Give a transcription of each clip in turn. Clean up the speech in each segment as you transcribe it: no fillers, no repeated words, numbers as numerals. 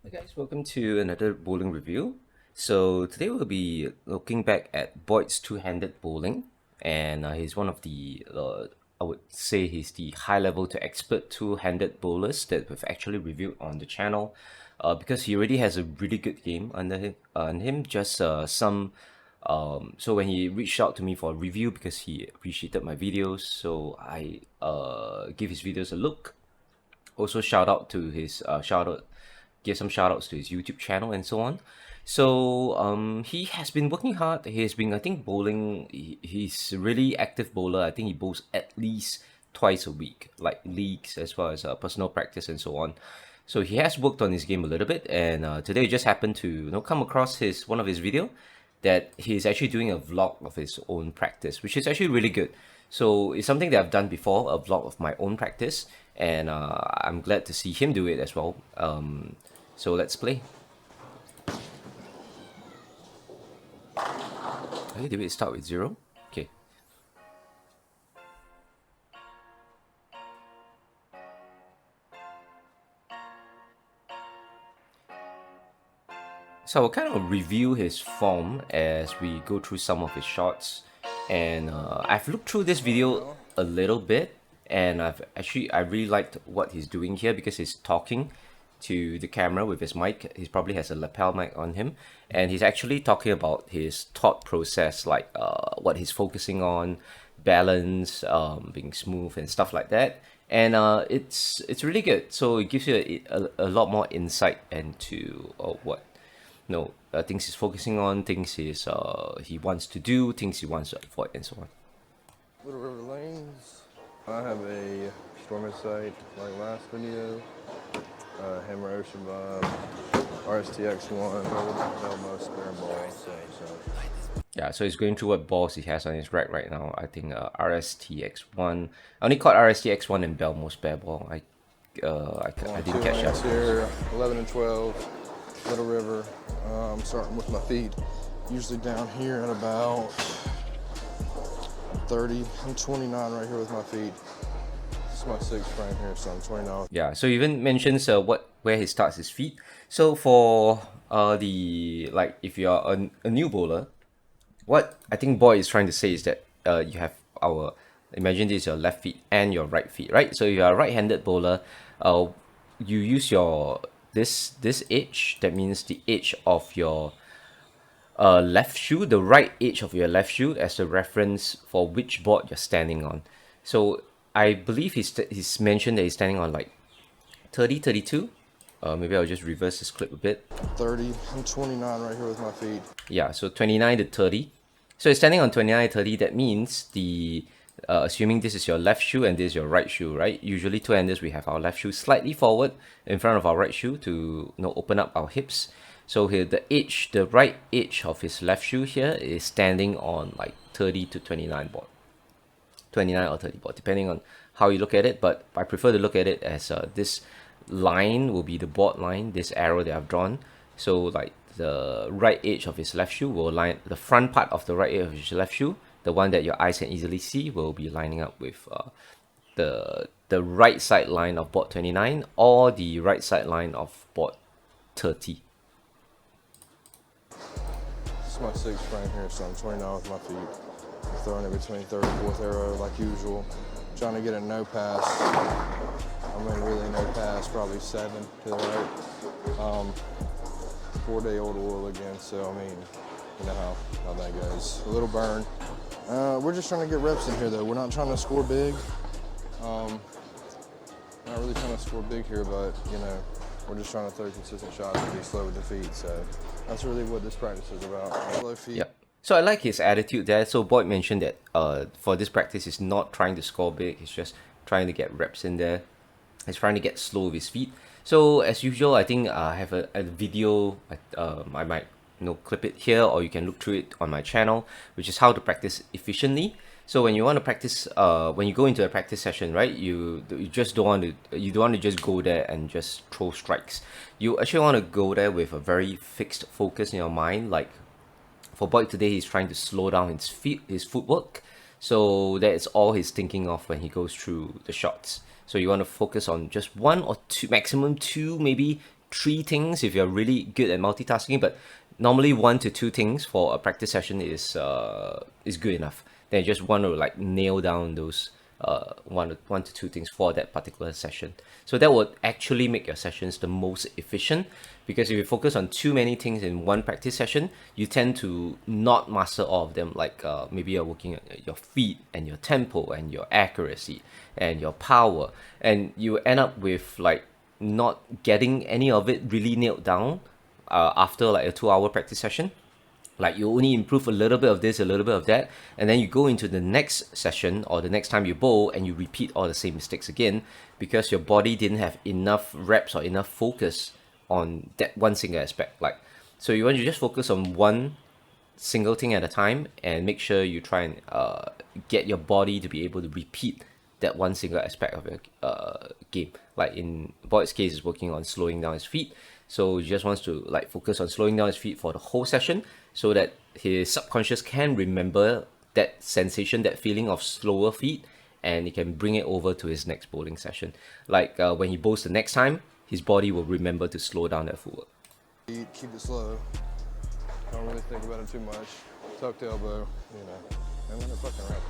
Hey guys, welcome to another bowling review. So today we'll be looking back at Boyd's two-handed bowling, and he's one of the I would say he's the high level to expert two-handed bowlers that we've actually reviewed on the channel, because he already has a really good game under him. And him just some. So when he reached out to me for a review because he appreciated my videos, so I give his videos a look. Also give some shout outs to his YouTube channel and so on. So he has been working hard. He has been, I think, bowling. He's a really active bowler. I think he bowls at least twice a week, like leagues as well as personal practice and so on. So he has worked on his game a little bit, and today just happened to come across his one of his video that he's actually doing a vlog of his own practice, which is actually really good. So it's something that I've done before, a vlog of my own practice, and I'm glad to see him do it as well. So let's play. Okay, did we start with 0? Okay. So I'll kind of review his form as we go through some of his shots. And I've looked through this video a little bit, and I really liked what he's doing here because he's talking to the camera with his mic. He probably has a lapel mic on him, and he's actually talking about his thought process, like what he's focusing on, balance, being smooth and stuff like that. And it's really good. So it gives you a lot more insight into what things he's focusing on, things he wants to do, things he wants to avoid, and so on. Little River Lanes. I have a storm site like last video. Hammer Ocean Vibe, RSTX1, Belmo spare ball. Yeah, so he's going through what balls he has on his rack right now. I think RSTX1. I only caught RSTX1 and Belmo spare ball. I didn't catch that. Here, 11 and 12, Little River. I'm starting with my feet. Usually down here at about 30. I'm 29 right here with my feet. This is my sixth frame here, so I'm 29. Yeah, so he even mentions where he starts his feet. So for if you're a new bowler, what I think Boy is trying to say is that you have imagine this is your left feet and your right feet, right? So if you're a right-handed bowler, you use your this edge, that means the edge of your left shoe, the right edge of your left shoe, as a reference for which board you're standing on. So I believe he's mentioned that he's standing on like 30, 32. Maybe I'll just reverse this clip a bit. 30. I'm 29 right here with my feet. Yeah, so 29 to 30. So he's standing on 29 to 30. That means assuming this is your left shoe and this is your right shoe, right? Usually two-handers, we have our left shoe slightly forward in front of our right shoe to open up our hips. So here the right edge of his left shoe here is standing on like 30 to 29 board. 29 or 30 board, depending on how you look at it, but I prefer to look at it as this line will be the board line, this arrow that I've drawn. So like the right edge of his left shoe will line, the front part of the right edge of his left shoe, the one that your eyes can easily see, will be lining up with the right side line of board 29 or the right side line of board 30. This is my sixth frame here, so I'm 29 with my feet. I'm throwing it between third and fourth arrow like usual. Trying to get a no pass. I mean, really no pass, probably 7 to the right. 4-day-old oil again, so I mean, you know how that goes. A little burn. We're just trying to get reps in here though. We're not trying to score big. Not really trying to score big here, but we're just trying to throw consistent shots and be slow with the feet. So that's really what this practice is about. Slow feet. Yep. So I like his attitude there. So Boyd mentioned that for this practice, he's not trying to score big. He's just trying to get reps in there. He's trying to get slow with his feet. So as usual, I think I have a video. I might clip it here, or you can look through it on my channel, which is how to practice efficiently. So when you want to practice, when you go into a practice session, right, you don't want to just go there and just throw strikes. You actually want to go there with a very fixed focus in your mind. Like for Boyd today, he's trying to slow down his footwork. So that's all he's thinking of when he goes through the shots. So you want to focus on just one or two, maximum two, maybe 3 things if you're really good at multitasking, but normally 1 to 2 things for a practice session is good enough. Then you just want to like nail down those one to 2 things for that particular session. So that would actually make your sessions the most efficient, because if you focus on too many things in one practice session, you tend to not master all of them. Like maybe you're working on your feet and your tempo and your accuracy and your power, and you end up with like not getting any of it really nailed down after like a 2-hour practice session. Like you only improve a little bit of this, a little bit of that, and then you go into the next session or the next time you bowl and you repeat all the same mistakes again, because your body didn't have enough reps or enough focus on that one single aspect. Like, so you want to just focus on one single thing at a time and make sure you try and get your body to be able to repeat that one single aspect of your game. Like in Boyd's case, is working on slowing down his feet. So he just wants to like focus on slowing down his feet for the whole session, so that his subconscious can remember that sensation, that feeling of slower feet, and he can bring it over to his next bowling session. Like when he bowls the next time, his body will remember to slow down that footwork. Keep it slow. Don't really think about it too much. Tuck the elbow, you know. And then a fucking wrap.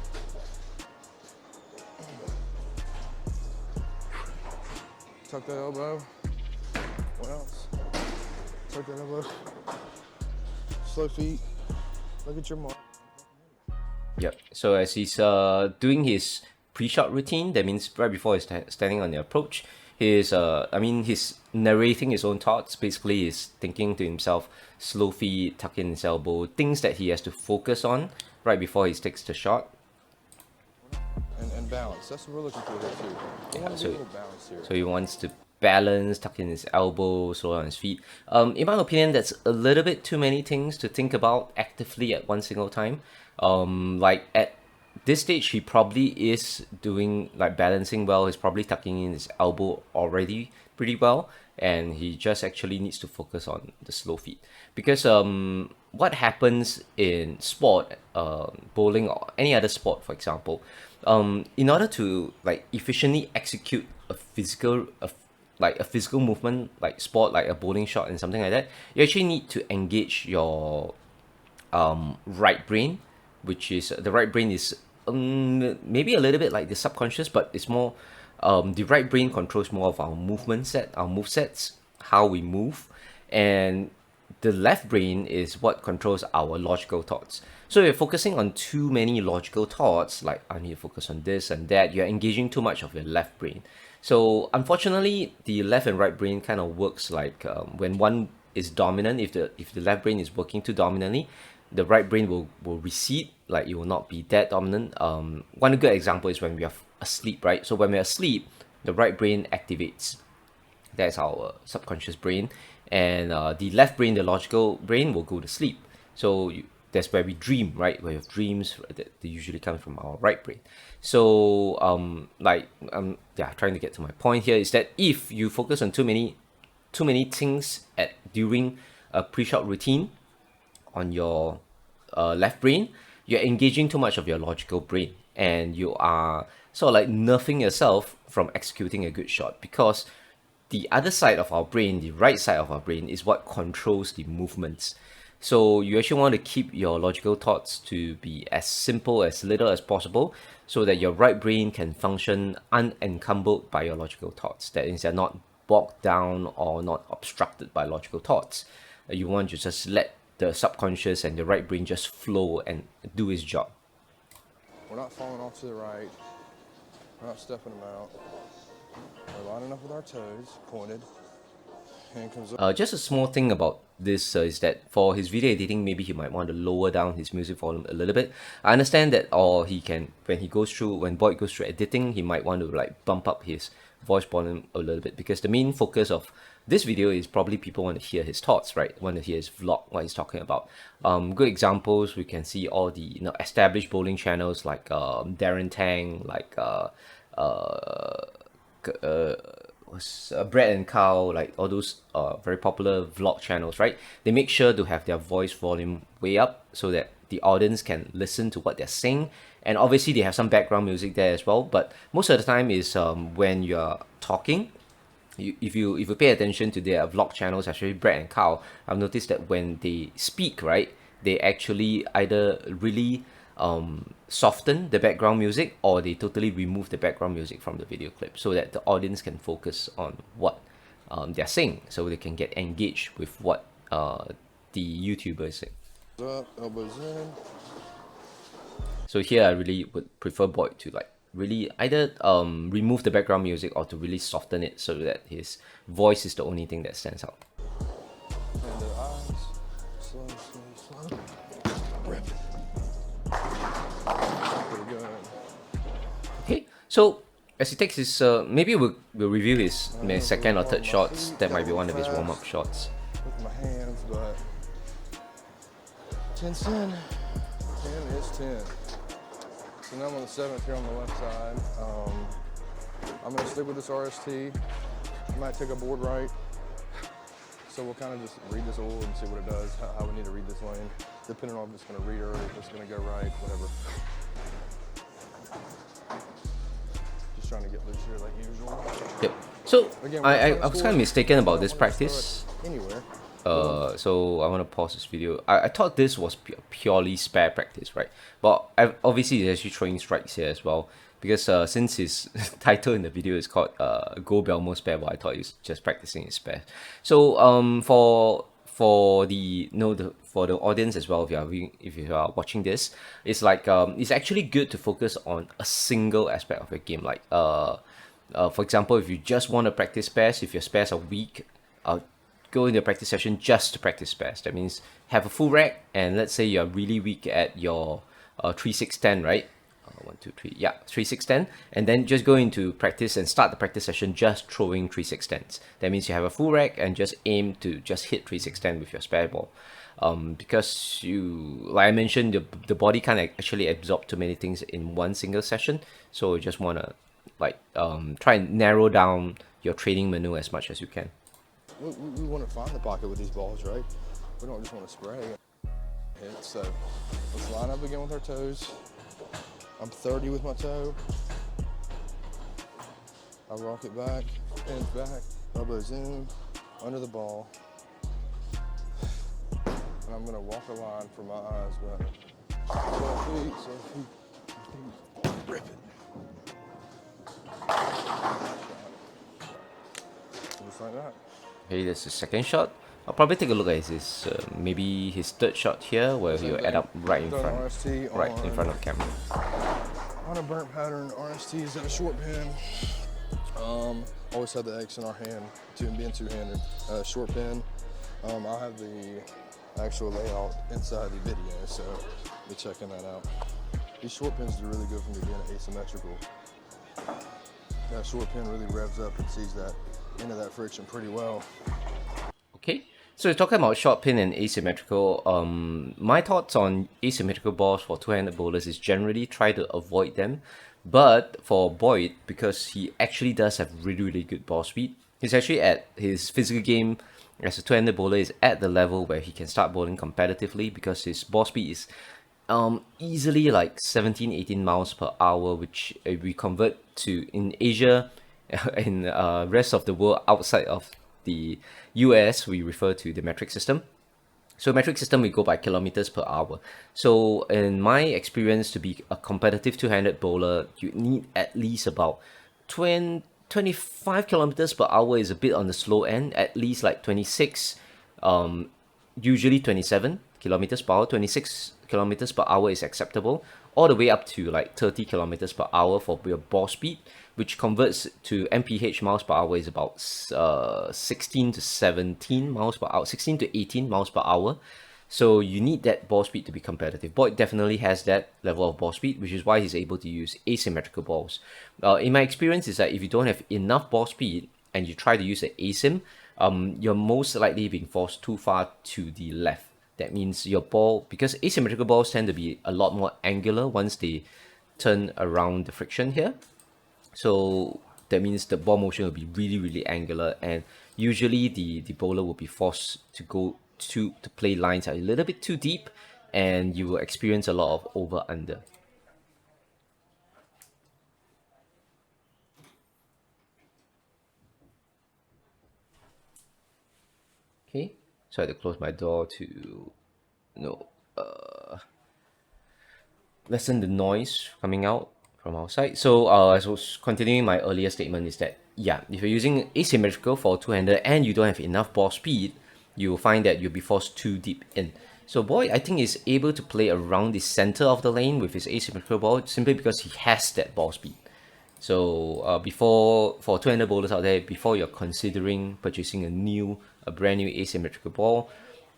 Tuck the elbow. What else? Tuck the elbow. Slow feet. Look at your mark. Yep. So as he's doing his pre-shot routine, that means right before he's standing on the approach, he's narrating his own thoughts. Basically, he's thinking to himself, slow feet, tuck in his elbow, things that he has to focus on right before he takes the shot. And balance. That's what we're looking for here too. Yeah, So a little balance here. So he wants to balance, tuck in his elbow, slow down his feet. In my opinion, that's a little bit too many things to think about actively at one single time. Like at this stage, he probably is doing like balancing well. He's probably tucking in his elbow already pretty well, and he just actually needs to focus on the slow feet. Because what happens in sport, bowling or any other sport, for example, in order to like efficiently execute a physical movement, like sport, like a bowling shot and something like that, you actually need to engage your right brain, which is the right brain is maybe a little bit like the subconscious, but it's more the right brain controls more of our move sets, how we move, and the left brain is what controls our logical thoughts. So you're focusing on too many logical thoughts, like I need to focus on this and that, you're engaging too much of your left brain. So unfortunately, the left and right brain kind of works like when one is dominant, if the left brain is working too dominantly, the right brain will recede, like it will not be that dominant. One good example is when we are asleep, right? So when we're asleep, the right brain activates. That's our subconscious brain. And the left brain, the logical brain, will go to sleep. So that's where we dream, right? Where we have dreams that they usually come from our right brain. So trying to get to my point here is that if you focus on too many things during a pre-shot routine on your left brain, you're engaging too much of your logical brain, and you are sort of like nerfing yourself from executing a good shot, because the other side of our brain, the right side of our brain, is what controls the movements. So you actually want to keep your logical thoughts to be as simple, as little as possible, so that your right brain can function unencumbered by your logical thoughts. That means they're not bogged down or not obstructed by logical thoughts. You want to just let the subconscious and the right brain just flow and do its job. We're not falling off to the right. We're not stepping them out. We're lining up with our toes, pointed. Hand comes up. Just a small thing about this is that for his video editing, maybe he might want to lower down his music volume a little bit. I understand that, or he can, when Boyd goes through editing, he might want to like bump up his voice volume a little bit, because the main focus of this video is probably people want to hear his thoughts, right? Want to hear his vlog, what he's talking about. Good examples, we can see all the established bowling channels like Darren Tang, like Brad and Carl, like all those very popular vlog channels, right? They make sure to have their voice volume way up so that the audience can listen to what they're saying. And obviously they have some background music there as well, but most of the time is when you're talking, if you pay attention to their vlog channels, especially Brad and Carl, I've noticed that when they speak, right, they actually either really soften the background music, or they totally remove the background music from the video clip so that the audience can focus on what they're saying, so they can get engaged with what the YouTuber is saying. Up, elbows in. So here I really would prefer Boyd to like really either remove the background music or to really soften it so that his voice is the only thing that stands out. And the eyes. Slow, slow, slow. Rip it. Pretty good. Okay, so as he takes his, maybe we'll review his second or third shots. That might be one of his warm-up shots. With my hands, but 10's 10. 10 is 10. So now I'm on the 7th here on the left side. I'm going to stick with this RST. I might take a board right. So we'll kind of just read this oil and see what it does, how we need to read this lane, depending on if it's going to read early, if it's going to go right, whatever. Just trying to get loose here like usual. Yep. So Again, I was kind of mistaken about this practice. Anywhere. So I want to pause this video. I thought this was purely spare practice, right? But obviously he's actually throwing strikes here as well, because since his title in the video is called Go Belmo Spare, but I thought he was just practicing his spare. So for the for the audience as well, if you are watching this, it's like it's actually good to focus on a single aspect of your game. Like for example, if you just want to practice spares, if your spares are weak, go into a practice session just to practice spares. That means have a full rack, and let's say you're really weak at your 3-6-10, right? 1, 2, 3, yeah, 3-6-10, and then just go into practice and start the practice session just throwing 3-6-10s. That means you have a full rack and just aim to just hit 3-6-10 with your spare ball. Because like I mentioned, the body can't actually absorb too many things in one single session, so you just want to like try and narrow down your training menu as much as you can. We want to find the pocket with these balls, right? We don't just want to spray. So let's line up again with our toes. I'm 30 with my toe. I rock it back, hands back, elbows in, under the ball. And I'm gonna walk a line for my eyes back. 12 feet, 7 feet. Rip it. Just like that. Okay, that's the second shot. I'll probably take a look at his maybe his third shot here, where he'll add up right in front of camera. On a burnt pattern, RST is at a short pin. Always have the X in our hand, being two-handed. Short pin. I'll have the actual layout inside the video, so be checking that out. These short pins do really good for me being asymmetrical. That short pin really revs up and sees that into that friction pretty well. Okay, so talking about short pin and asymmetrical, my thoughts on asymmetrical balls for two-handed bowlers is generally try to avoid them. But for Boyd, because he actually does have really good ball speed, he's actually at his physical game as a two-handed bowler is at the level where he can start bowling competitively, because his ball speed is easily like 17-18 miles per hour, which we convert to in Asia, in rest of the world outside of the US, we refer to the metric system. So metric system, we go by kilometers per hour. So in my experience, to be a competitive two-handed bowler, you need at least about 25 kilometers per hour is a bit on the slow end, at least like 26, usually 27 kilometers per hour. 26 kilometers per hour is acceptable, all the way up to like 30 kilometers per hour for your ball speed, which converts to mph miles per hour is about 16 to 17 miles per hour, 16 to 18 miles per hour. So you need that ball speed to be competitive. Boyd definitely has that level of ball speed, which is why he's able to use asymmetrical balls. In my experience is that if you don't have enough ball speed and you try to use the asym, you're most likely being forced too far to the left. That means your ball, because asymmetrical balls tend to be a lot more angular once they turn around the friction here. So that means the ball motion will be really angular, and usually the bowler will be forced to go to play lines a little bit too deep, and you will experience a lot of over-under. Okay, so I had to close my door to, you know, lessen the noise coming out from outside. So as I was continuing my earlier statement is that, yeah, if you're using asymmetrical for two-hander and you don't have enough ball speed, you will find that you'll be forced too deep in. So Boyd, I think, is able to play around the center of the lane with his asymmetrical ball simply because he has that ball speed. So before, for two-hander bowlers out there, before you're considering purchasing a brand new asymmetrical ball,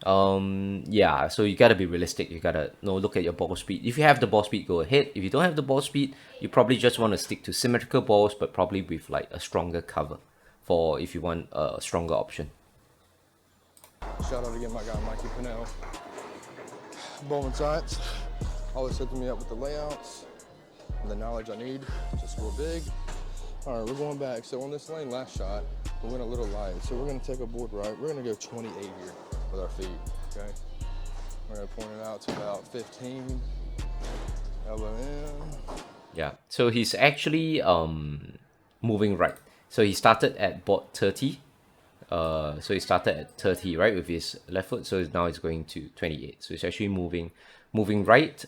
yeah, so you gotta be realistic. You gotta look at your ball speed. If you have the ball speed, go ahead. If you don't have the ball speed, you probably just want to stick to symmetrical balls, but probably with like a stronger cover, for if you want a stronger option. Shout out again, my guy Mikey Pinnell. Bowling Science, always hooking me up with the layouts and the knowledge I need to score big. All right, we're going back. So on this lane, last shot, we went a little light. So we're gonna take a board right. We're gonna go 28 here with our feet, okay? We're gonna point it out to about 15, elbow in. Yeah, so he's actually moving right. So he started at board 30. So he started at 30, right, with his left foot. So now he's going to 28. So he's actually moving right.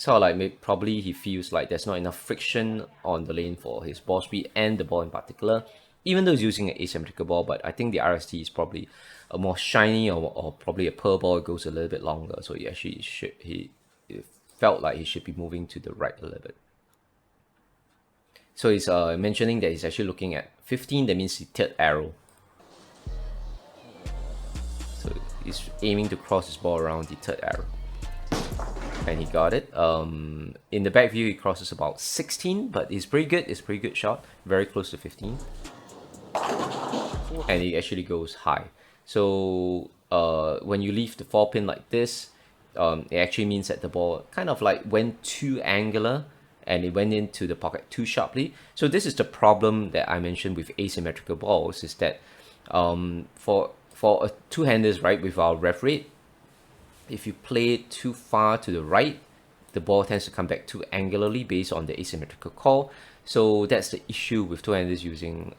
Sort of like probably he feels like there's not enough friction on the lane for his ball speed and the ball in particular, even though he's using an asymmetrical ball. But I think the RST is probably a more shiny or probably a pearl ball. It goes a little bit longer. So he actually he felt like he should be moving to the right a little bit. So he's mentioning that he's actually looking at 15, that means the third arrow. So he's aiming to cross his ball around the third arrow. And he got it. In the back view, he crosses about 16, but it's pretty good. It's a pretty good shot. Very close to 15. And he actually goes high. So when you leave the 4-pin like this, it actually means that the ball kind of like went too angular and it went into the pocket too sharply. So this is the problem that I mentioned with asymmetrical balls, is that for a two-handers, right, with our rev rate, if you play it too far to the right, the ball tends to come back too angularly based on the asymmetrical call. So that's the issue with two-handers using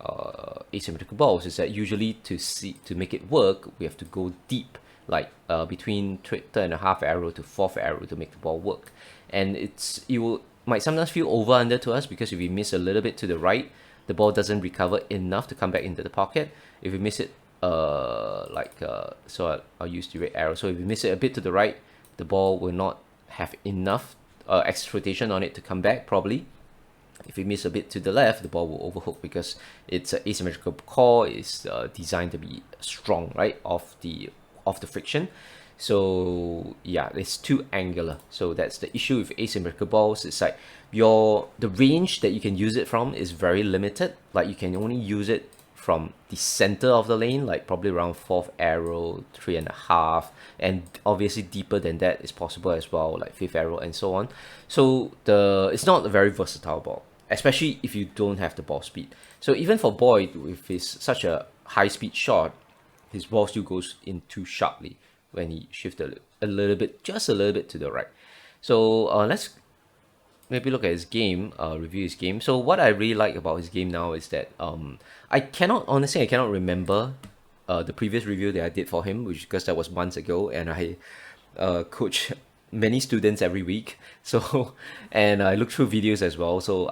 asymmetrical balls, is that usually to make it work, we have to go deep, like between third and a half arrow to fourth arrow to make the ball work. And might sometimes feel over under to us, because if we miss a little bit to the right, the ball doesn't recover enough to come back into the pocket. If we miss it so I'll use the red arrow. So if we miss it a bit to the right, the ball will not have enough extra rotation on it to come back probably. If we miss a bit to the left, the ball will overhook, because it's an asymmetrical core. Is designed to be strong, right, off the friction. So yeah, it's too angular. So that's the issue with asymmetrical balls. It's like the range that you can use it from is very limited. Like you can only use it from the center of the lane, like probably around fourth arrow, 3.5, and obviously deeper than that is possible as well, like fifth arrow and so on. So it's not a very versatile ball, especially if you don't have the ball speed. So even for Boyd, with such a high speed shot, his ball still goes in too sharply when he shifted just a little bit to the right. So let's maybe look at his game, review his game. So what I really like about his game now is that I cannot remember the previous review that I did for him, because that was months ago, and I coach many students every week. So and I look through videos as well. So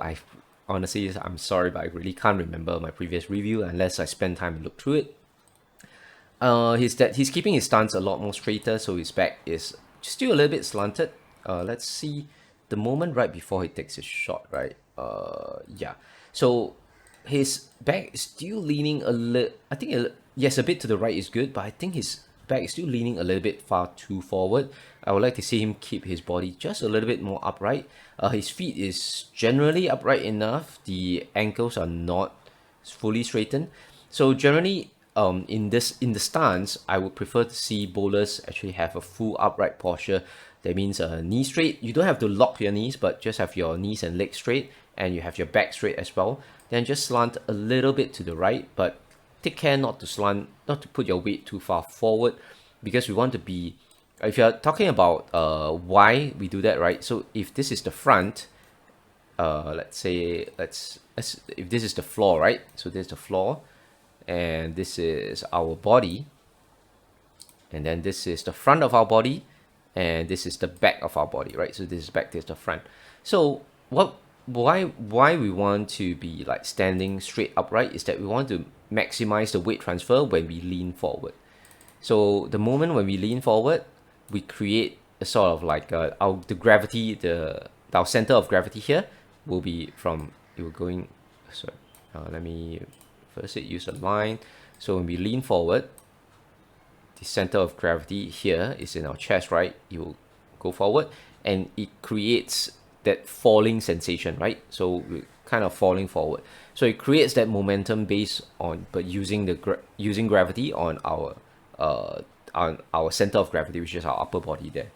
I'm sorry, but I really can't remember my previous review unless I spend time and look through it. He's keeping his stance a lot more straighter, so his back is still a little bit slanted. Let's see the moment right before he takes his shot, right? Yeah. So his back is still leaning a little. I think yes, a bit to the right is good, but I think his back is still leaning a little bit far too forward. I would like to see him keep his body just a little bit more upright. His feet is generally upright enough. The ankles are not fully straightened. So generally, in the stance, I would prefer to see bowlers actually have a full upright posture. That means knee straight. You don't have to lock your knees, but just have your knees and legs straight, and you have your back straight as well. Then just slant a little bit to the right, but take care not to put your weight too far forward, because we want to be. If you're talking about why we do that, right? So if this is the front, let's say if this is the floor, right? So there's the floor, and this is our body, and then this is the front of our body, and this is the back of our body, right? So this is back, this is the front. So why we want to be like standing straight upright is that we want to maximize the weight transfer when we lean forward. So the moment when we lean forward, we create a sort of like our center of gravity here will be from, it will going, sorry, let me first use a line. So when we lean forward, the center of gravity here is in our chest, right? You will go forward and it creates that falling sensation, right? So we're kind of falling forward. So it creates that momentum based on, but using using gravity on our center of gravity, which is our upper body there.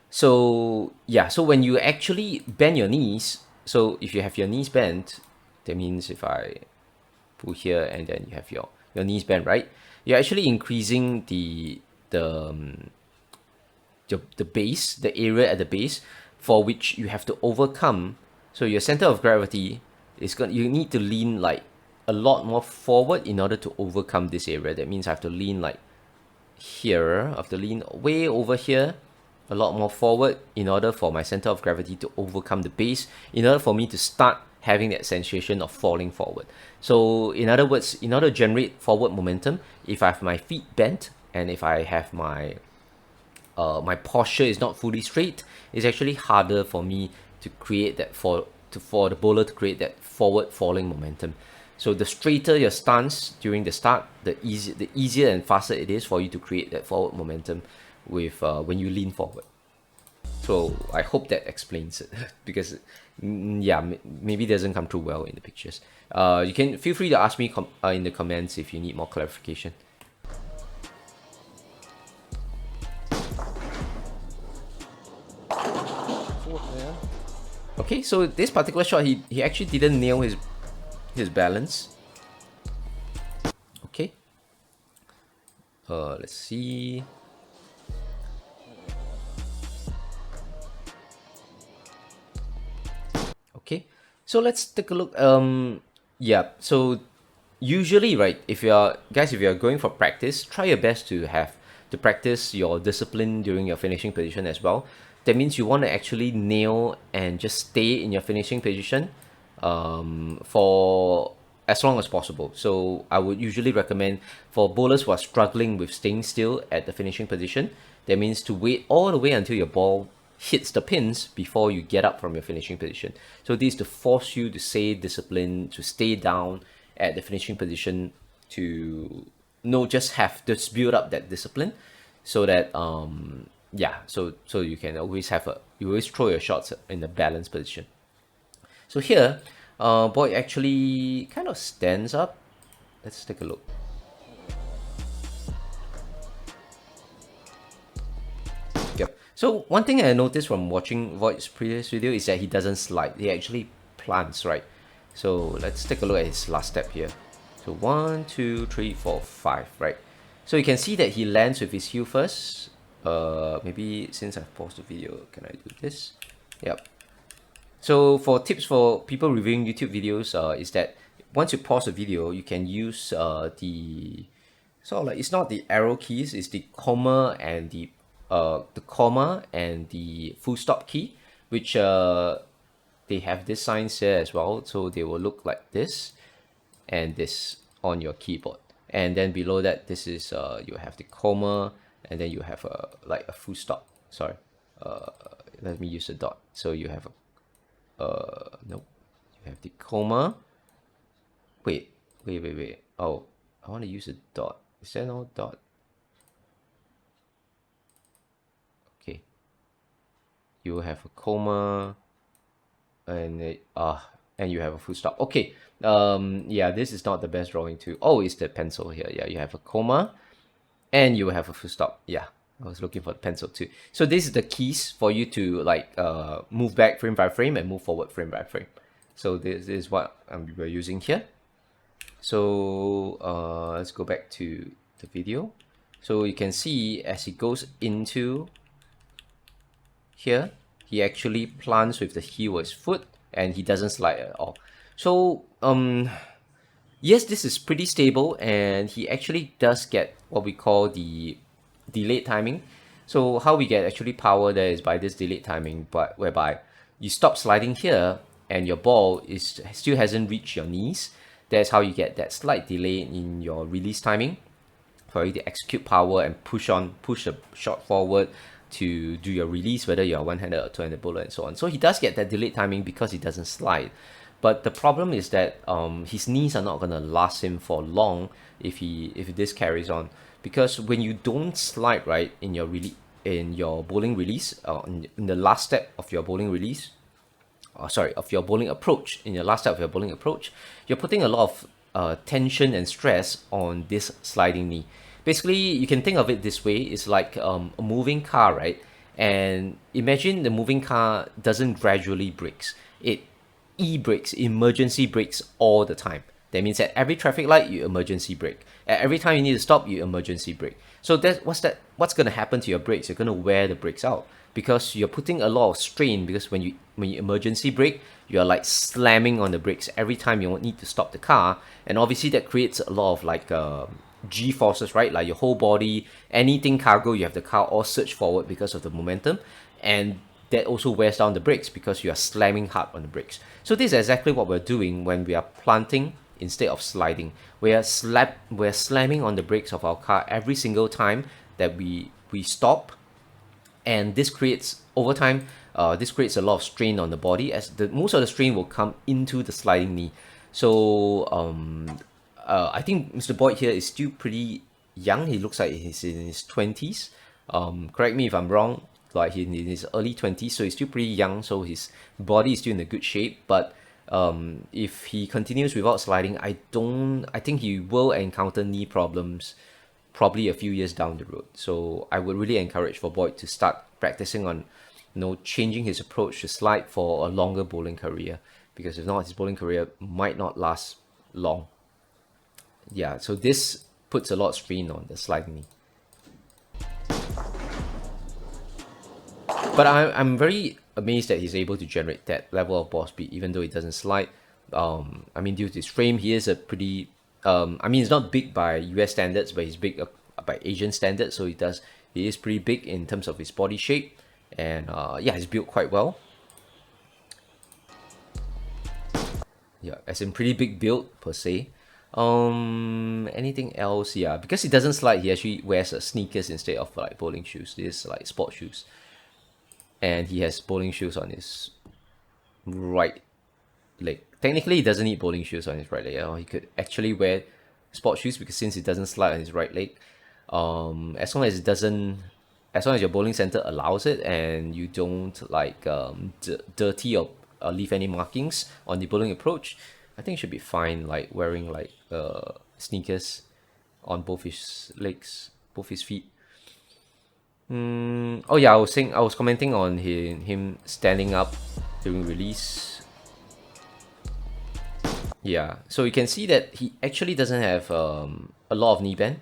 So yeah, so when you actually bend your knees, so if you have your knees bent, that means if I pull here and then you have your knees bent, right? You're actually increasing the base, the area at the base, for which you have to overcome. So your center of gravity is you need to lean like a lot more forward in order to overcome this area. That means I have to lean like here, I have to lean way over here, a lot more forward in order for my center of gravity to overcome the base, in order for me to start having that sensation of falling forward. So in other words, in order to generate forward momentum, if I have my feet bent and if I have my my posture is not fully straight, it's actually harder for me to create that for the bowler to create that forward falling momentum. So the straighter your stance during the start, the easier and faster it is for you to create that forward momentum with when you lean forward. So I hope that explains it because yeah, maybe it doesn't come through well in the pictures. You can feel free to ask me in the comments if you need more clarification. Okay, so this particular shot, he actually didn't nail his balance. Okay. Let's see. Okay, so let's take a look. Yeah, so usually, right, if you're going for practice, try your best to practice your discipline during your finishing position as well. That means you want to actually nail and just stay in your finishing position for as long as possible. So I would usually recommend for bowlers who are struggling with staying still at the finishing position, that means to wait all the way until your ball hits the pins before you get up from your finishing position. So this is to force you to stay disciplined, to stay down at the finishing position, to just build up that discipline, so that yeah, so you can always you always throw your shots in a balanced position. So here, boy actually kind of stands up. Let's take a look. Yep. So one thing I noticed from watching Voigt's previous video is that he doesn't slide. He actually plants, right? So let's take a look at his last step here. So 1, 2, 3, 4, 5, right? So you can see that he lands with his heel first. Maybe since I've paused the video, can I do this? Yep. So for tips for people reviewing YouTube videos, is that once you pause the video, you can use the sort of like, it's not the arrow keys, it's the comma and the full stop key, which they have this signs there as well, so they will look like this and this on your keyboard. And then below that, this is you have the comma, and then you have like a full stop. Sorry, let me use a dot. So you have no, you have the comma. Wait. Oh, I want to use a dot. Is there no dot? Okay. You have a comma, and and you have a full stop. Okay. Yeah, this is not the best drawing too. Oh, it's the pencil here. Yeah, you have a comma, and you have a full stop. Yeah, I was looking for the pencil too. So this is the keys for you to like move back frame by frame and move forward frame by frame. So this is what we're using here. So let's go back to the video. So you can see as he goes into here, he actually plants with the heel of his foot and he doesn't slide at all. So Yes, this is pretty stable, and he actually does get what we call the delayed timing. So how we get actually power there is by this delayed timing, but whereby you stop sliding here and your ball is still hasn't reached your knees. That's how you get that slight delay in your release timing for you to execute power and push the shot forward to do your release, whether you're one-handed or two-handed bowler and so on. So he does get that delayed timing because he doesn't slide. But the problem is that his knees are not gonna last him for long if this carries on, because when you don't slide right in your bowling release, in the last step of your bowling release, of your bowling approach, in your last step of your bowling approach, you're putting a lot of tension and stress on this sliding knee. Basically, you can think of it this way: it's like a moving car, right? And imagine the moving car doesn't gradually brakes; it e-brakes, emergency brakes all the time. That means at every traffic light, you emergency brake. At every time you need to stop, you emergency brake. So what's gonna happen to your brakes? You're gonna wear the brakes out because you're putting a lot of strain, because when you emergency brake, you're like slamming on the brakes every time you need to stop the car. And obviously that creates a lot of like G forces, right? Like your whole body, anything cargo, you have the car all surge forward because of the momentum. And that also wears down the brakes because you are slamming hard on the brakes. So this is exactly what we're doing when we are planting instead of sliding. We're slamming on the brakes of our car every single time that we stop, and this creates over time. This creates a lot of strain on the body, as the most of the strain will come into the sliding knee. So I think Mr. Boyd here is still pretty young. He looks like he's in his 20s. Correct me if I'm wrong. Like he's in his early 20s, so he's still pretty young. So his body is still in a good shape. But if he continues without sliding, I think he will encounter knee problems probably a few years down the road. So I would really encourage for Boyd to start practicing on, changing his approach to slide for a longer bowling career, because if not, his bowling career might not last long. Yeah, so this puts a lot of strain on the sliding knee. But I'm very amazed that he's able to generate that level of ball speed even though he doesn't slide. I mean, due to his frame, he is a pretty. I mean, he's not big by US standards, but he's big by Asian standards. So he is pretty big in terms of his body shape, and yeah, he's built quite well. Yeah, as in pretty big build per se. Anything else? Yeah, because he doesn't slide, he actually wears sneakers instead of like bowling shoes. This is like sport shoes, and he has bowling shoes on his right leg. Technically, he doesn't need bowling shoes on his right leg. He could actually wear sport shoes, because since it doesn't slide on his right leg, as long as it doesn't, as long as your bowling center allows it, and you don't like dirty or leave any markings on the bowling approach, I think it should be fine. Like wearing like sneakers on both his legs, both his feet. Oh yeah, I was commenting on him standing up during release. Yeah, so you can see that he actually doesn't have a lot of knee bend.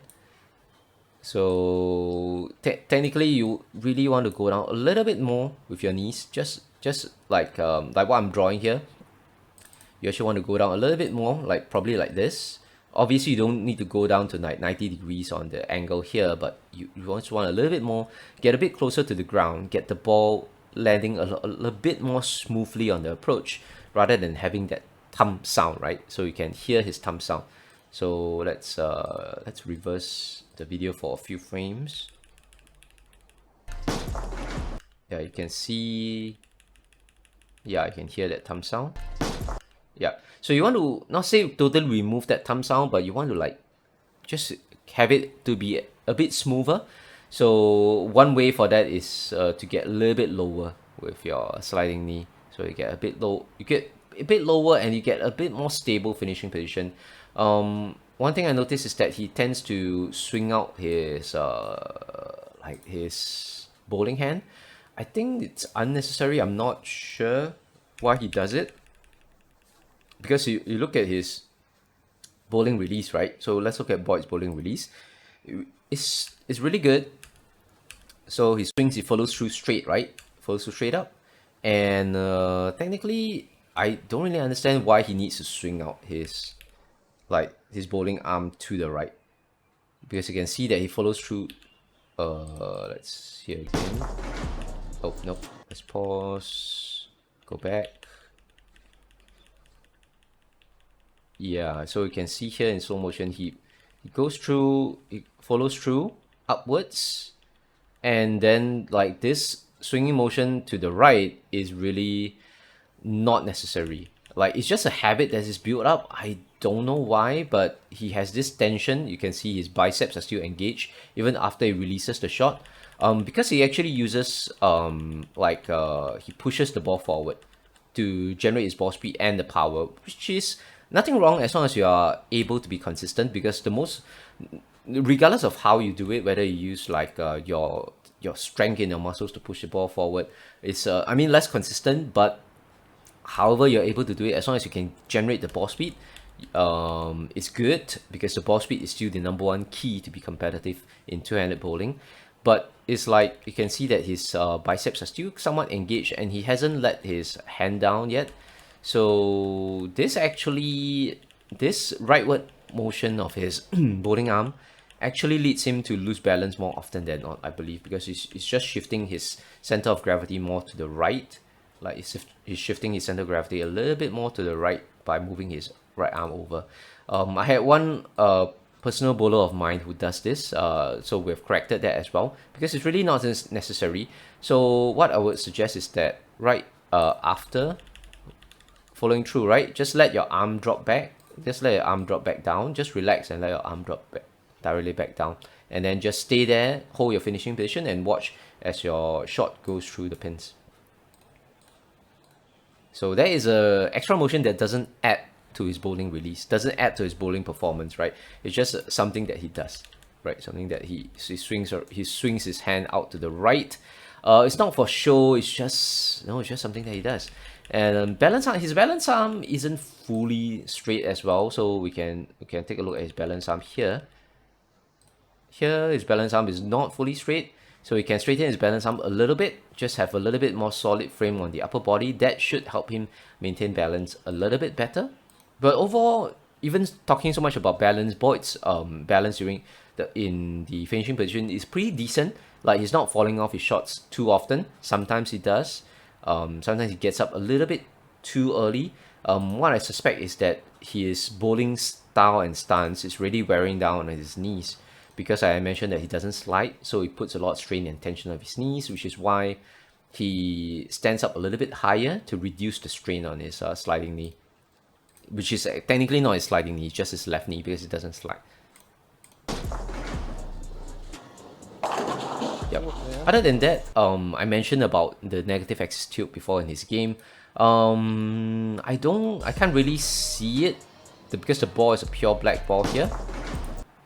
So technically, you really want to go down a little bit more with your knees, just like what I'm drawing here. You actually want to go down a little bit more, like probably like this. Obviously, you don't need to go down to 90 degrees on the angle here, but you also want a little bit more, get a bit closer to the ground, get the ball landing a bit more smoothly on the approach, rather than having that thump sound, right? So you can hear his thump sound. So let's reverse the video for a few frames. Yeah, you can see. Yeah, I can hear that thump sound. Yeah, so you want to not say totally remove that thumb sound, but you want to like just have it to be a bit smoother. So one way for that is to get a little bit lower with your sliding knee. So you get a bit low, you get a bit lower, and you get a bit more stable finishing position. One thing I noticed is that he tends to swing out his like his bowling hand. I think it's unnecessary. I'm not sure why he does it, because you look at his bowling release, right? So let's look at Boyd's bowling release. It's really good. So he swings, he follows through straight, right? Follows through straight up. And technically, I don't really understand why he needs to swing out his like his bowling arm to the right, because you can see that he follows through. Let's hear again. Oh, nope. Let's pause. Go back. Yeah, so you can see here in slow motion, he goes through, he follows through upwards, and then like this swinging motion to the right is really not necessary. Like, it's just a habit that is built up. I don't know why, but he has this tension. You can see his biceps are still engaged even after he releases the shot. Because he actually uses he pushes the ball forward to generate his ball speed and the power, which is nothing wrong as long as you are able to be consistent. Because the most, regardless of how you do it, whether you use your strength in your muscles to push the ball forward, it's less consistent, but however you're able to do it, as long as you can generate the ball speed, it's good, because the ball speed is still the number one key to be competitive in two-handed bowling. But it's like you can see that his biceps are still somewhat engaged, and he hasn't let his hand down yet. So this rightward motion of his bowling arm actually leads him to lose balance more often than not, I believe, because he's just shifting his center of gravity more to the right. Like, he's shifting his center of gravity a little bit more to the right by moving his right arm over. I had one personal bowler of mine who does this, so we've corrected that as well, because it's really not necessary. So what I would suggest is that after following through, right, just let your arm drop back. Just let your arm drop back down. Just relax and let your arm drop back, directly back down. And then just stay there, hold your finishing position, and watch as your shot goes through the pins. So that is a extra motion that doesn't add to his bowling release, doesn't add to his bowling performance, right? It's just something that he does, right? Something that he swings his hand out to the right. It's not for show. It's just something that he does. And his balance arm isn't fully straight as well. So we can take a look at his balance arm here. Here, his balance arm is not fully straight. So he can straighten his balance arm a little bit, just have a little bit more solid frame on the upper body. That should help him maintain balance a little bit better. But overall, even talking so much about balance, Boyd's balance in the finishing position is pretty decent. Like, he's not falling off his shots too often. Sometimes he does. Sometimes he gets up a little bit too early. What I suspect is that his bowling style and stance is really wearing down on his knees, because I mentioned that he doesn't slide, so he puts a lot of strain and tension on his knees, which is why he stands up a little bit higher to reduce the strain on his sliding knee, which is technically not his sliding knee, just his left knee, because it doesn't slide. Yep. Other than that, I mentioned about the negative axis tilt before in his game. I can't really see it because the ball is a pure black ball here.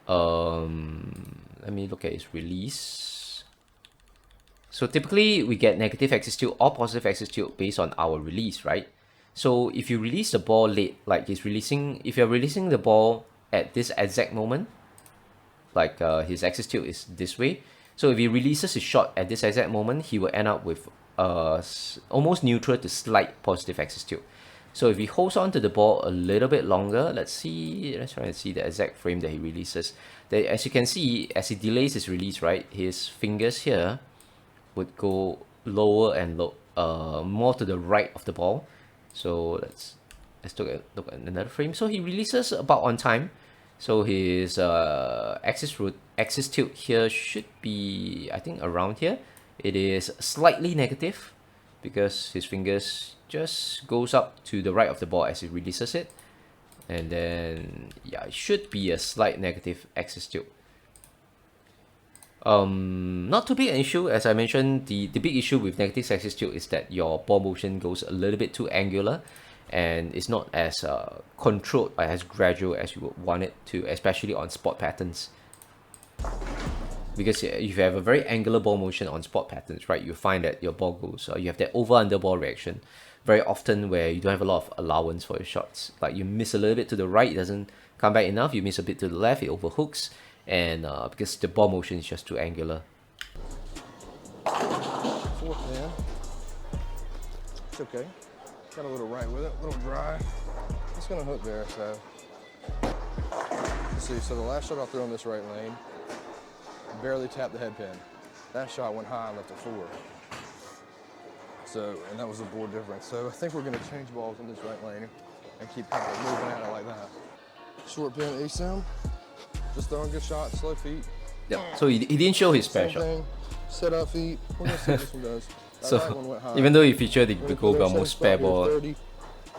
Let me look at his release. So typically we get negative axis tilt or positive axis tilt based on our release, right? So if you release the ball late, like if you're releasing the ball at this exact moment, like his axis tilt is this way. So if he releases his shot at this exact moment, he will end up with almost neutral to slight positive axis tilt. So if he holds on to the ball a little bit longer, let's try and see the exact frame that he releases. As you can see, as he delays his release, right, his fingers here would go lower and more to the right of the ball. So let's look at another frame. So he releases about on time. So his axis tilt here should be, I think, around here. It is slightly negative because his fingers just goes up to the right of the ball as he releases it. And then, yeah, it should be a slight negative axis tilt. Not too big an issue. As I mentioned, the big issue with negative axis tilt is that your ball motion goes a little bit too angular, and it's not as controlled or as gradual as you would want it to, especially on spot patterns. Because if you have a very angular ball motion on spot patterns, right, you find that your ball goes, you have that over-under ball reaction very often, where you don't have a lot of allowance for your shots. Like, you miss a little bit to the right, it doesn't come back enough. You miss a bit to the left, it overhooks, and because the ball motion is just too angular. Yeah. It's okay. Got a little right with it, a little dry. It's gonna hook there, so See, so the last shot I threw on this right lane, barely tapped the head pin. That shot went high and left a 4. So, and that was the board difference. So I think we're gonna change balls in this right lane and keep kind of moving at it like that. Short pin Asym, just throwing good shots, slow feet. Yeah. So he didn't show his Same special. thing, set up feet. We're gonna see how this one goes. That right one So went high. even though he featured the We're gonna gold put our ball most same spare spot here, ball, 30,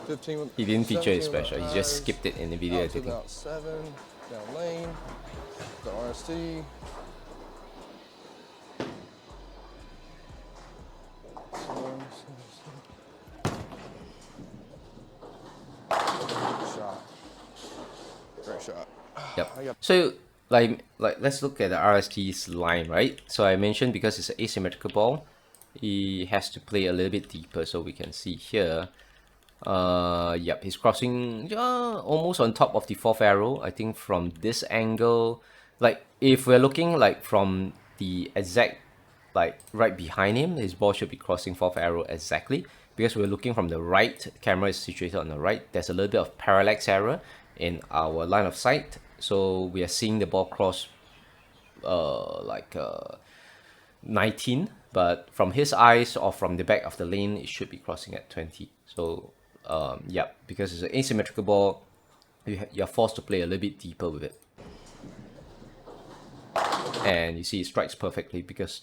15, he didn't feature his 17 with special. He just highs, skipped it in the video out to editing. about 7, down lane, the RST. Shot. Great shot. Yep. So like let's look at the RST's line, right? So I mentioned because it's an asymmetrical ball, he has to play a little bit deeper. So we can see here. Yep, he's crossing almost on top of the 4th arrow. I think from this angle, like if we're looking like from the exact like right behind him, his ball should be crossing 4th arrow exactly, because we're looking from the right. Camera is situated on the right. There's a little bit of parallax error in our line of sight, so we are seeing the ball cross 19, but from his eyes or from the back of the lane, it should be crossing at 20. So yeah, because it's an asymmetrical ball, you're forced to play a little bit deeper with it. And you see it strikes perfectly because,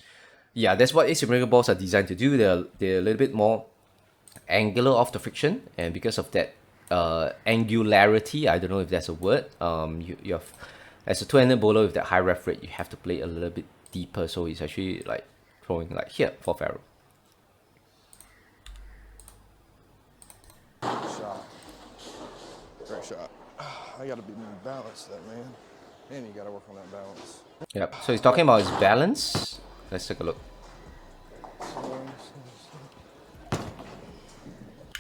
yeah, that's what asymmetrical balls are designed to do. They're a little bit more angular off the friction, and because of that angularity, I don't know if that's a word, you have, as a 2-handed bowler with that high ref rate, you have to play a little bit deeper, so it's actually like throwing like here, 4th arrow. Shot. Great shot. I gotta be more balanced, that man. And you gotta work on that balance. Yep, so he's talking about his balance. Let's take a look.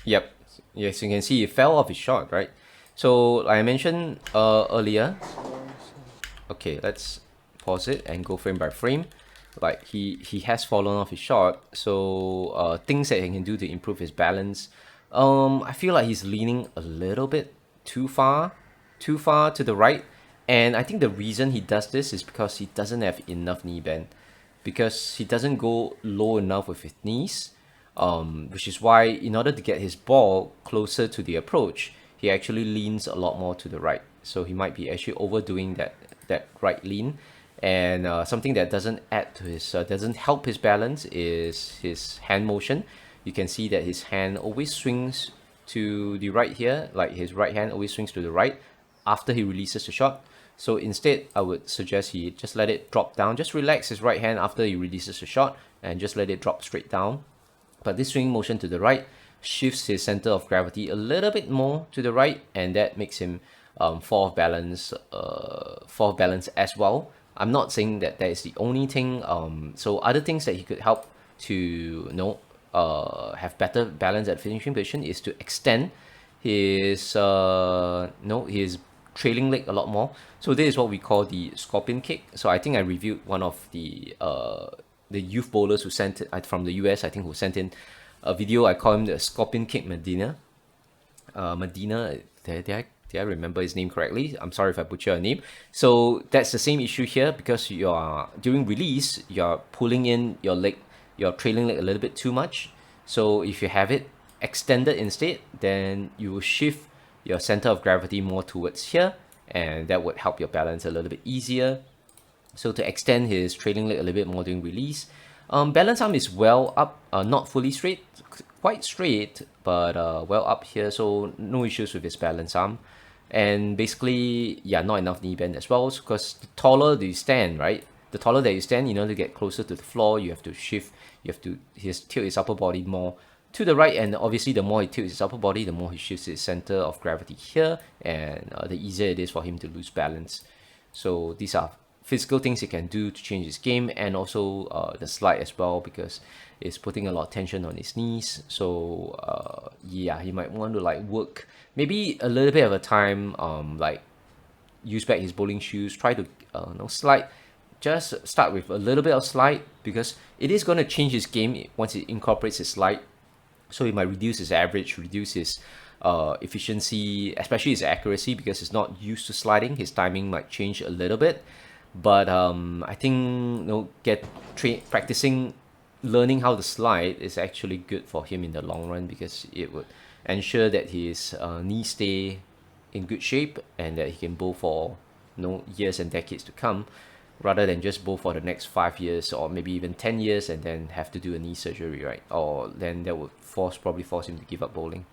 Yep, yes, you can see he fell off his shot, right? So like I mentioned earlier, okay, let's pause it and go frame by frame. Like he has fallen off his shot, so things that he can do to improve his balance. I feel like he's leaning a little bit too far to the right, and I think the reason he does this is because he doesn't have enough knee bend, because he doesn't go low enough with his knees, which is why in order to get his ball closer to the approach, he actually leans a lot more to the right. So he might be actually overdoing that right lean. And something that doesn't add to his, doesn't help his balance is his hand motion. You can see that his hand always swings to the right here, like his right hand always swings to the right after he releases the shot. So instead, I would suggest he just let it drop down. Just relax his right hand after he releases the shot and just let it drop straight down. But this swing motion to the right shifts his center of gravity a little bit more to the right, and that makes him fall off balance as well. I'm not saying that is the only thing. So other things that he could help to have better balance at finishing position is to extend his his trailing leg a lot more. So this is what we call the scorpion kick. So I think I reviewed one of the youth bowlers who sent it from the US, I think, who sent in a video. I call him the scorpion kick Medina. Medina, did I remember his name correctly? I'm sorry if I butcher your name. So that's the same issue here, because during release, you're pulling in your leg, your trailing leg a little bit too much. So if you have it extended instead, then you will shift your center of gravity more towards here, and that would help your balance a little bit easier. So to extend his trailing leg a little bit more during release. Balance arm is well up, not fully straight, quite straight, but well up here, so no issues with his balance arm. And basically, yeah, not enough knee bend as well, because the taller you stand, right? The taller that you stand, in order to get closer to the floor, you have to shift, tilt his upper body more to the right, and obviously the more he tilts his upper body, the more he shifts his center of gravity here, and the easier it is for him to lose balance. So these are physical things he can do to change his game, and also the slide as well, because it's putting a lot of tension on his knees. So yeah, he might want to like work maybe a little bit of a time, like use back his bowling shoes, try to slide. Just start with a little bit of slide, because it is going to change his game once it incorporates his slide. So he might reduce his average, reduce his efficiency, especially his accuracy, because he's not used to sliding. His timing might change a little bit, but I think practicing, learning how to slide is actually good for him in the long run, because it would ensure that his knees stay in good shape and that he can bowl for years and decades to come, rather than just bowl for the next 5 years or maybe even 10 years and then have to do a knee surgery, right? Or then that would probably force him to give up bowling.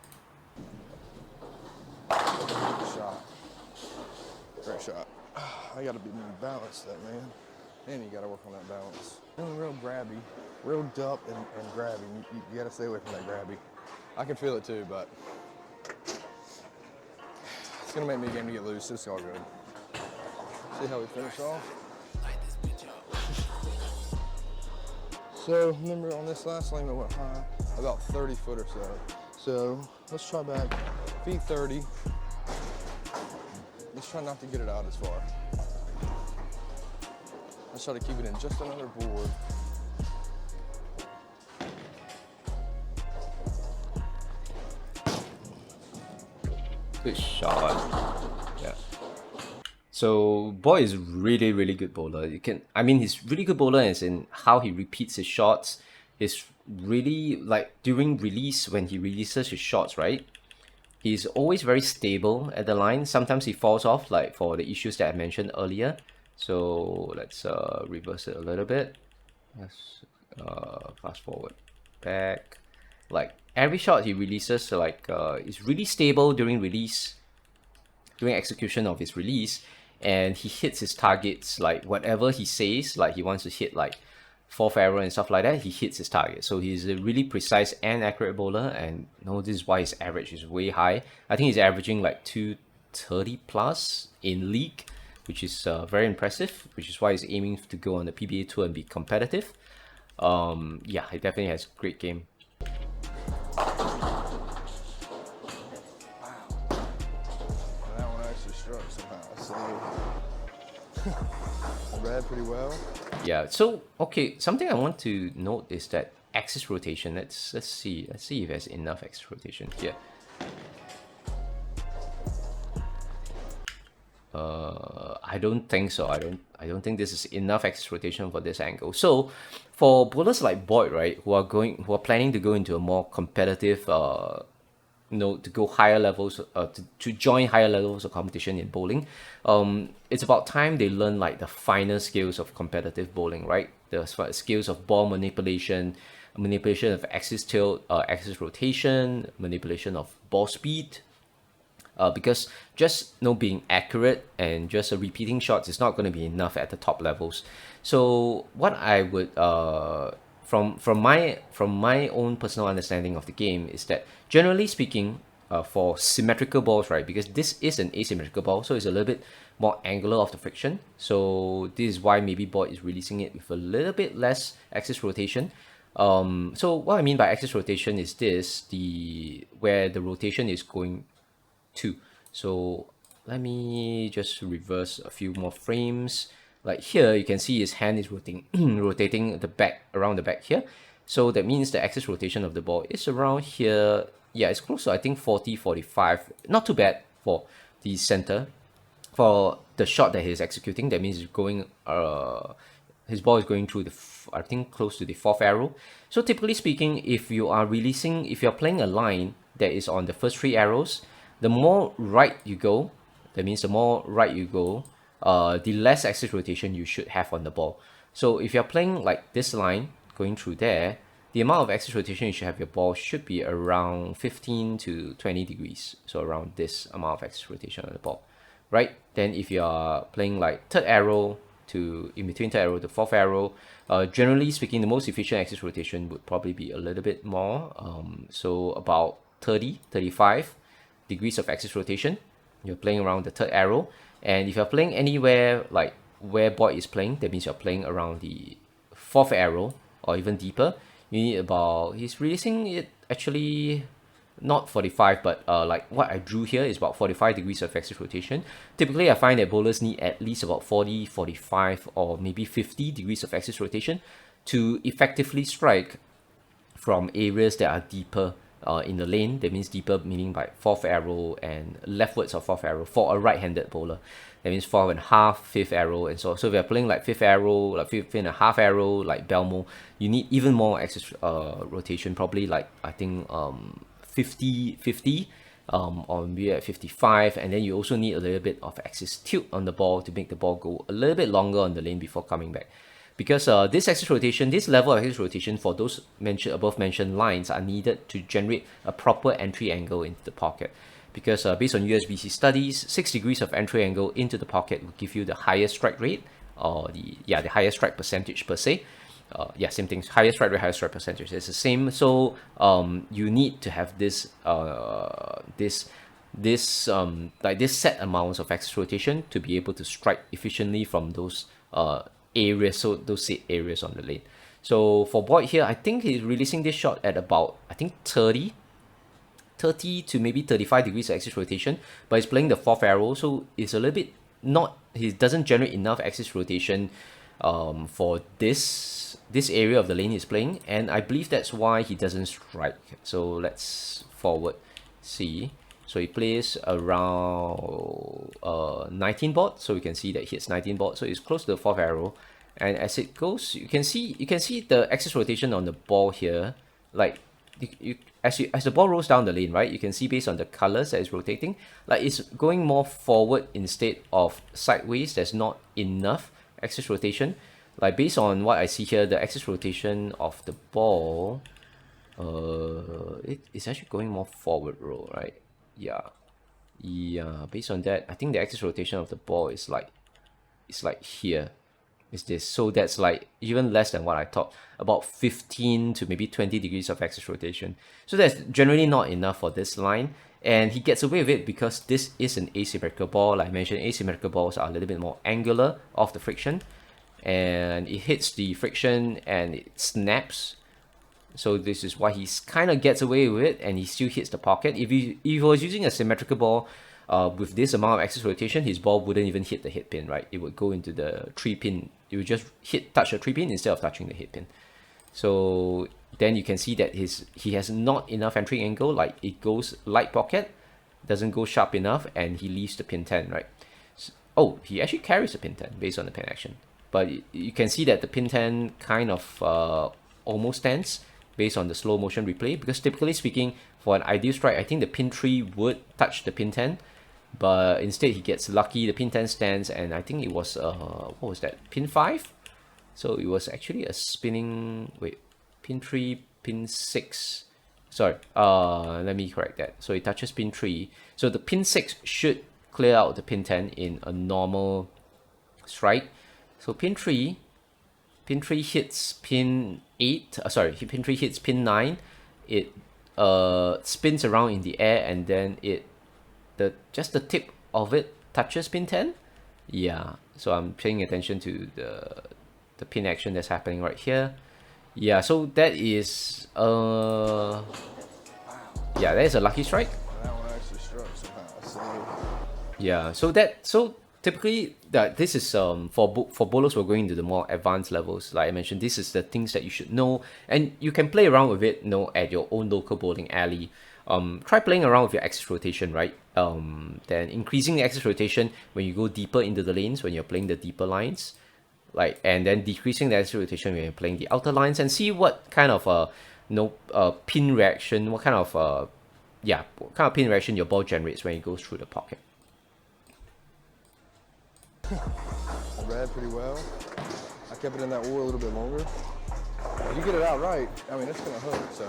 Shot. Great shot. I gotta be more balanced, that man. And you gotta work on that balance. Feeling real grabby, real dup and grabby. You gotta stay away from that grabby. I can feel it too, but it's gonna make me a game to get loose. It's all good. See how we finish off? So remember on this last lane I went high, about 30 foot or so. So let's try back, feet 30. Let's try not to get it out as far. Let's try to keep it in just another board. Good shot. Yeah. So Boy is really, really good bowler. He's really good bowler as in how he repeats his shots. He's really, like, during release, when he releases his shots, right? He's always very stable at the line. Sometimes he falls off, like for the issues that I mentioned earlier. So let's reverse it a little bit. Let's fast forward, back. Like every shot he releases, is really stable during release, during execution of his release, and he hits his targets. Like whatever he says, like he wants to hit like fourth arrow and stuff like that, he hits his target. So he's a really precise and accurate bowler, and this is why his average is way high. I think he's averaging like 230 plus in league, which is very impressive, which is why he's aiming to go on the PBA tour and be competitive. Yeah, he definitely has a great game. Wow. That one actually struck somehow. So I read pretty well. Yeah, so okay, something I want to note is that axis rotation. Let's see if there's enough axis rotation here. I don't think so. I don't think this is enough axis rotation for this angle. So for bowlers like Boyd, right, who are planning to go into a more competitive to go higher levels, to join higher levels of competition in bowling, it's about time they learn like the finer skills of competitive bowling, right? The skills of ball manipulation, manipulation of axis tilt, axis rotation, manipulation of ball speed. Because just being accurate and just repeating shots is not going to be enough at the top levels. So what I would from my own personal understanding of the game is that, generally speaking, for symmetrical balls, right, because this is an asymmetrical ball, so it's a little bit more angular of the friction. So this is why maybe Boyd is releasing it with a little bit less axis rotation. So what I mean by axis rotation is where the rotation is going to. So let me just reverse a few more frames. Like here, you can see his hand is rotating the back, around the back here. So that means the axis rotation of the ball is around here. Yeah, it's close to, I think, 40, 45. Not too bad for the center. For the shot that he's executing, that means he's going, his ball is going through I think close to the fourth arrow. So typically speaking, if you're playing a line that is on the first three arrows, the more right you go, that means the more right you go, the less axis rotation you should have on the ball. So if you're playing like this line going through there, the amount of axis rotation you should have your ball should be around 15 to 20 degrees. So around this amount of axis rotation on the ball, right? Then if you're playing like third arrow to in between third arrow to fourth arrow, generally speaking, the most efficient axis rotation would probably be a little bit more. So about 30, 35 degrees of axis rotation. You're playing around the third arrow. And if you're playing anywhere like where Boyd is playing, that means you're playing around the fourth arrow or even deeper. You need he's releasing it actually not 45, but like what I drew here is about 45 degrees of axis rotation. Typically, I find that bowlers need at least about 40, 45, or maybe 50 degrees of axis rotation to effectively strike from areas that are deeper in the lane. That means deeper, meaning by fourth arrow, and leftwards of fourth arrow for a right-handed bowler. That means 4.5, fifth arrow, and so on. So if you're playing like fifth arrow, like fifth and a half arrow, like Belmo, you need even more axis rotation, probably like I think 50, or maybe at 55, and then you also need a little bit of axis tilt on the ball to make the ball go a little bit longer on the lane before coming back. Because this axis rotation, this level of axis rotation for those above mentioned lines are needed to generate a proper entry angle into the pocket. Because based on USBC studies, 6 degrees of entry angle into the pocket will give you the highest strike rate, or the highest strike percentage per se. Same thing. Higher strike rate, higher strike percentage. It's the same. So you need to have this set amounts of axis rotation to be able to strike efficiently from those areas. So those set areas on the lane. So for Boyd here, I think he's releasing this shot at about 30 to maybe 35 degrees of axis rotation, but he's playing the fourth arrow, so it's a little bit he doesn't generate enough axis rotation for this area of the lane he's playing, and I believe that's why he doesn't strike. So let's forward see. So he plays around 19 board, so we can see that he hits 19 board, so it's close to the fourth arrow, and as it goes, you can see the axis rotation on the ball here, like as the ball rolls down the lane, right? You can see based on the colors that it's rotating, like it's going more forward instead of sideways. There's not enough axis rotation. Like based on what I see here, the axis rotation of the ball, it's actually going more forward roll, right? Yeah. Based on that, I think the axis rotation of the ball is like here. Is this, so that's like even less than what I thought, about 15 to maybe 20 degrees of axis rotation. So that's generally not enough for this line, and he gets away with it because this is an asymmetrical ball. Like I mentioned, asymmetrical balls are a little bit more angular off the friction, and it hits the friction and it snaps. So this is why he kind of gets away with it, and he still hits the pocket. If he was using a symmetrical ball, with this amount of axis rotation, his ball wouldn't even hit the head pin, right? It would go into the 3-pin. It would just touch the 3-pin instead of touching the head pin. So then you can see that he has not enough entry angle. Like it goes light pocket, doesn't go sharp enough, and he leaves the pin 10, right? So, he actually carries the pin 10 based on the pin action. But you can see that the pin 10 kind of almost stands based on the slow motion replay, because typically speaking, for an ideal strike, I think the pin 3 would touch the pin 10, but instead he gets lucky, the pin 10 stands, and I think it was what was that, pin 5? So it was actually a spinning, pin 3, pin 6, sorry, let me correct that. So it touches pin 3, so the pin 6 should clear out the pin 10 in a normal strike. So pin 3 hits pin 8, pin 3 hits pin 9, it spins around in the air, and then just the tip of it touches pin 10. Yeah, so I'm paying attention to the pin action that's happening right here. Yeah, so that is that is a lucky strike. That one actually struck somehow. Yeah, so typically this is for bowlers who are going into the more advanced levels. Like I mentioned, this is the things that you should know, and you can play around with it, at your own local bowling alley. Try playing around with your axis rotation, right? Then increasing the axis rotation when you go deeper into the lanes, when you're playing the deeper lines, and then decreasing the axis rotation when you're playing the outer lines, and see what kind of pin reaction, what kind of pin reaction your ball generates when it goes through the pocket. I read pretty well. I kept it in that wool a little bit longer. If you get it out right, I mean, it's gonna hook. So,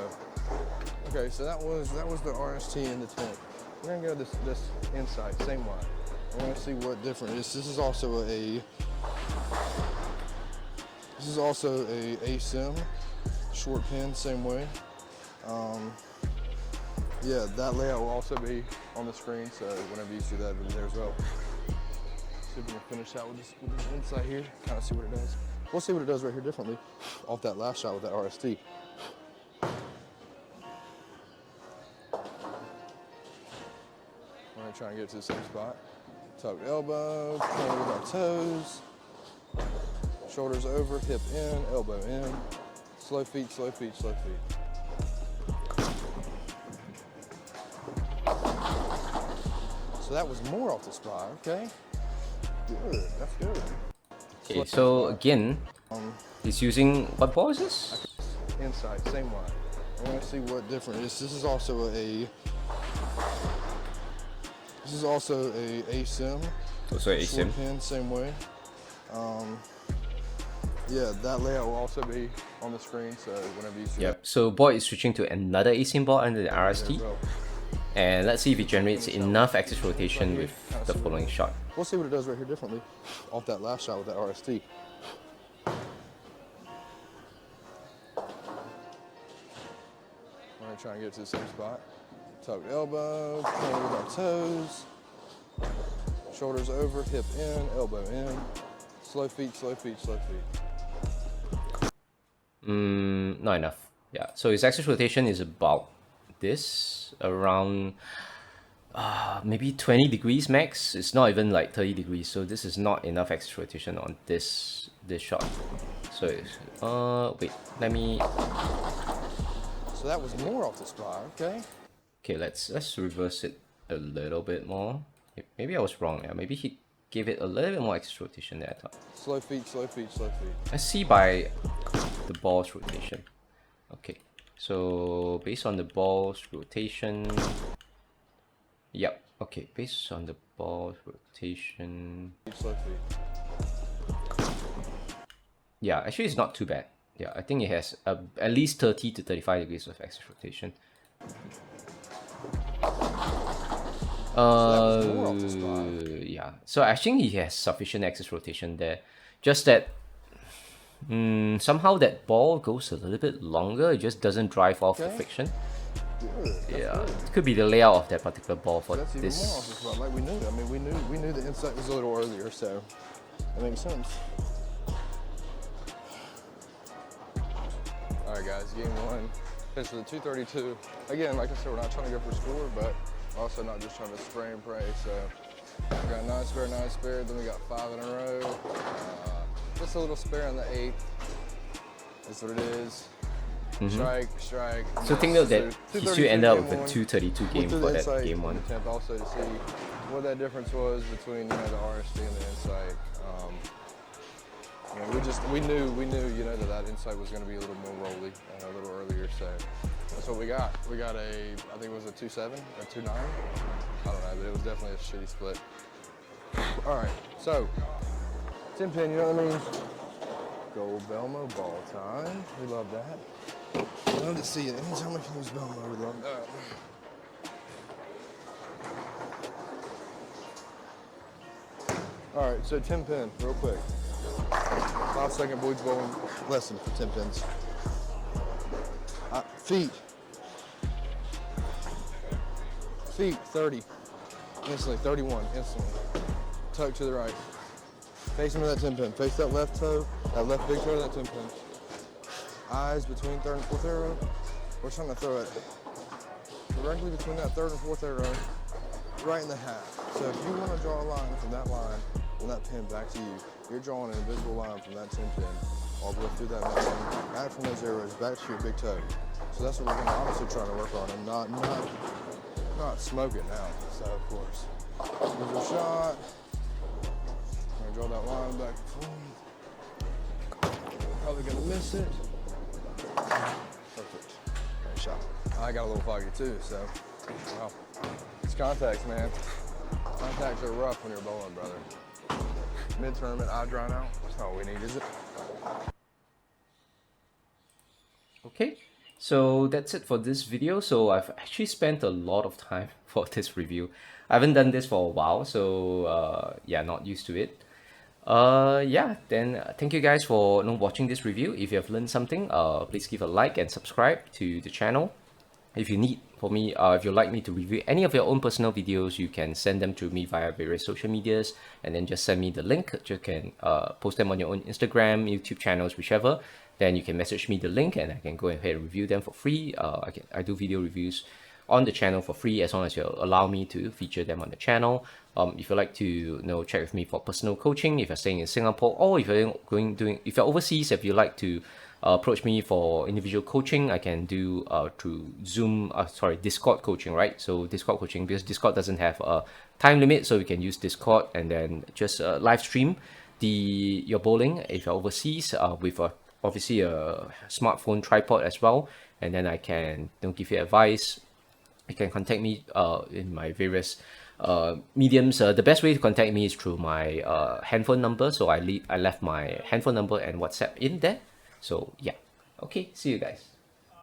okay, so that was the RST in the tent. We're gonna go this inside, same line. We're gonna see what different is. This is also a Asym short pin, same way. Yeah, that layout will also be on the screen, so whenever you see that, it'll be there as well. See if we can finish out with this inside here, kind of see what it does. We'll see what it does right here differently off that last shot with that RST. We're gonna try and get it to the same spot. Tucked elbow, turn with our toes. Shoulders over, hip in, elbow in. Slow feet, slow feet, slow feet. So that was more off the spot. Okay. Good. That's good. Okay, so again, he's using, what ball is this? Inside, same line. I want to see what different it is. This is also a Asym. Also Asym. Pin, same way. Yeah, that layout will also be on the screen, so whenever you see Yep, so Boyd is switching to another Asym ball under the RST. And let's see if it generates enough axis rotation with the following shot. We'll see what it does right here differently off that last shot with that RST. We're gonna try and get to the same spot. Tucked elbow, playing with our toes. Shoulders over, hip in, elbow in. Slow feet, slow feet, slow feet. Not enough. Yeah, so his axis rotation is about this, around maybe 20 degrees max. It's not even like 30 degrees, so this is not enough axis rotation on this shot. So wait, let me. So that was more off the spot. Okay, let's reverse it a little bit more. Maybe I was wrong. Yeah, maybe he gave it a little bit more axis rotation there, I thought. Slow feet, slow feet, slow feet. Let's see by the ball's rotation. Okay, so based on the ball's rotation, yep. Okay, based on the ball's rotation, Slow feet. yeah, actually it's not too bad. Yeah, I think it has at least 30 to 35 degrees of axis rotation. Yeah, so I think he has sufficient axis rotation there. Just that somehow that ball goes a little bit longer. It just doesn't drive off the friction. Yeah, it could be the layout of that particular ball for that's this. Even more off the spot. Like we knew. I mean, we knew the insight was a little earlier, so that makes sense. All right, guys, game one. Finished with a 232. Again, like I said, we're not trying to go for score, but also not just trying to spray and pray. So we got 9 spare, then we got 5 in a row. Just a little spare on the 8th. That's what it is. Strike. So think note that he still ended up with a 232 game for that game one. Attempt also to see what that difference was between the RST and the insight. We knew that insight was going to be a little more rolly a little earlier, so that's what we got. We got I think it was a 2.7, a 2.9. I don't know, but it was definitely a shitty split. All right, so 10 pin, you know what I mean? Gold Belmo ball time. We love that. We love to see it. Anytime we can use Belmo, we love that. All right, so 10 pin, real quick. 5-second Boyd's bowling lesson for 10 pins. Feet, 30. Instantly, 31, instantly. Tuck to the right. Face into that 10 pin. Face that left toe, that left big toe to that 10 pin. Eyes between 3rd and 4th arrow. We're trying to throw it directly between that 3rd and 4th arrow, right in the half. So if you want to draw a line from that line, from that pin back to you, you're drawing an invisible line from that 10 pin all the way through that line, back from those arrows, back to your big toe. So that's what we're going to obviously try to work on, and not smoke it now. So of course, here's your shot. I'm going to draw that line back and forth. Probably going to miss it. Perfect. Great shot. I got a little foggy too, so wow. It's contacts, man. Contacts are rough when you're bowling, brother. Mid-tournament, eye drying out. That's not what we need, is it? Okay, so that's it for this video. So I've actually spent a lot of time for this review. I haven't done this for a while, so yeah, not used to it. Yeah, then thank you guys for watching this review. If you have learned something, please give a like and subscribe to the channel. If you need for me, if you'd like me to review any of your own personal videos, you can send them to me via various social medias, and then just send me the link. You can post them on your own Instagram, YouTube channels, whichever. Then you can message me the link, and I can go ahead and review them for free. I do video reviews on the channel for free, as long as you allow me to feature them on the channel. If you'd like to check with me for personal coaching, if you're staying in Singapore, or if you're if you're overseas, if you'd like to approach me for individual coaching, I can do through Zoom, Discord coaching, right? So Discord coaching, because Discord doesn't have a time limit, so we can use Discord and then just live stream your bowling if you're overseas with obviously a smartphone tripod as well, and then I can give you advice. You can contact me in my various mediums. The best way to contact me is through my handphone number. So I left my handphone number and WhatsApp in there. So yeah, okay, see you guys.